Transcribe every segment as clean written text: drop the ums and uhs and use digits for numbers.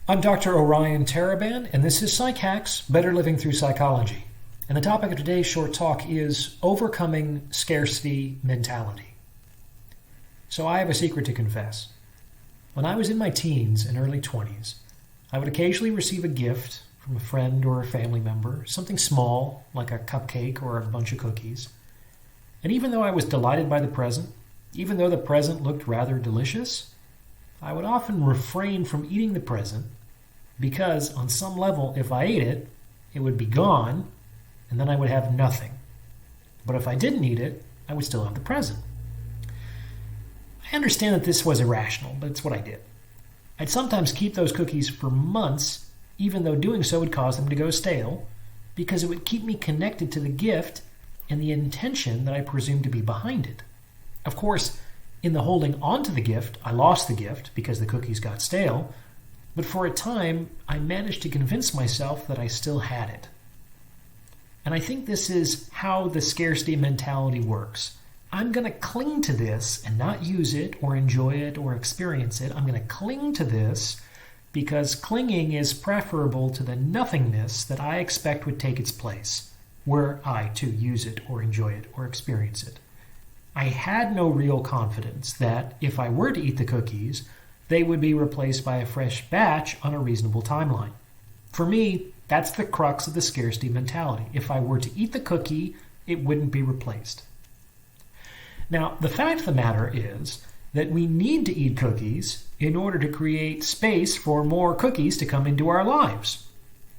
I'm Dr. Orion Taraban, and this is PsychHacks, Better Living Through Psychology. And the topic of today's short talk is overcoming scarcity mentality. So I have a secret to confess. When I was in my teens and early 20s, I would occasionally receive a gift from a friend or a family member, something small like a cupcake or a bunch of cookies. And even though I was delighted by the present, even though the present looked rather delicious, I would often refrain from eating the present because on some level, if I ate it, it would be gone and then I would have nothing. But if I didn't eat it, I would still have the present. I understand that this was irrational, but it's what I did. I'd sometimes keep those cookies for months, even though doing so would cause them to go stale, because it would keep me connected to the gift and the intention that I presumed to be behind it. Of course, in the holding on to the gift, I lost the gift because the cookies got stale, but for a time, I managed to convince myself that I still had it. And I think this is how the scarcity mentality works. I'm going to cling to this and not use it or enjoy it or experience it. I'm going to cling to this because clinging is preferable to the nothingness that I expect would take its place, were I to use it or enjoy it or experience it. I had no real confidence that if I were to eat the cookies, they would be replaced by a fresh batch on a reasonable timeline. For me, that's the crux of the scarcity mentality. If I were to eat the cookie, it wouldn't be replaced. Now, the fact of the matter is that we need to eat cookies in order to create space for more cookies to come into our lives.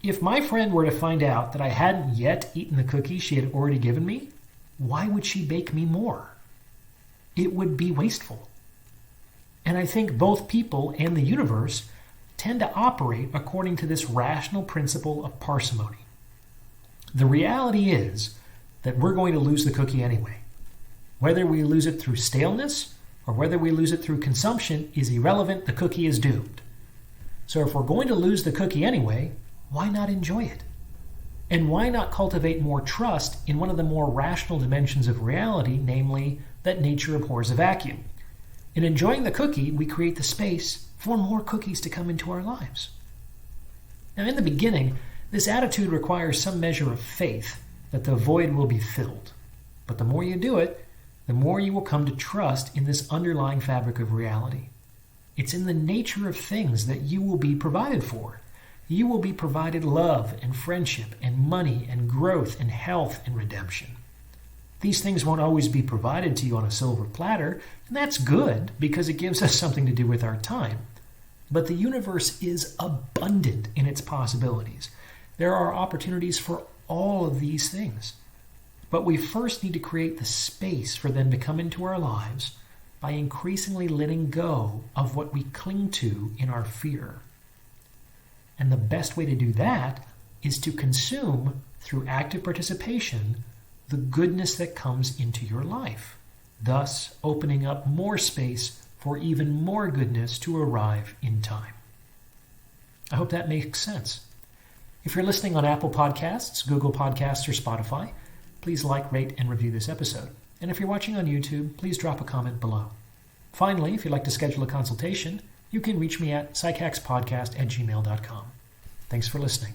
If my friend were to find out that I hadn't yet eaten the cookies she had already given me, why would she bake me more? It would be wasteful. And I think both people and the universe tend to operate according to this rational principle of parsimony. The reality is that we're going to lose the cookie anyway. Whether we lose it through staleness or whether we lose it through consumption is irrelevant. The cookie is doomed. So if we're going to lose the cookie anyway, why not enjoy it? And why not cultivate more trust in one of the more rational dimensions of reality, namely that nature abhors a vacuum? In enjoying the cookie, we create the space for more cookies to come into our lives. Now, in the beginning, this attitude requires some measure of faith that the void will be filled. But the more you do it, the more you will come to trust in this underlying fabric of reality. It's in the nature of things that you will be provided for. You will be provided love and friendship and money and growth and health and redemption. These things won't always be provided to you on a silver platter, and that's good because it gives us something to do with our time. But the universe is abundant in its possibilities. There are opportunities for all of these things. But we first need to create the space for them to come into our lives by increasingly letting go of what we cling to in our fear. And the best way to do that is to consume, through active participation, the goodness that comes into your life, thus opening up more space for even more goodness to arrive in time. I hope that makes sense. If you're listening on Apple Podcasts, Google Podcasts, or Spotify, please like, rate, and review this episode. And if you're watching on YouTube, please drop a comment below. Finally, if you'd like to schedule a consultation, you can reach me at psychackspodcast@gmail.com. Thanks for listening.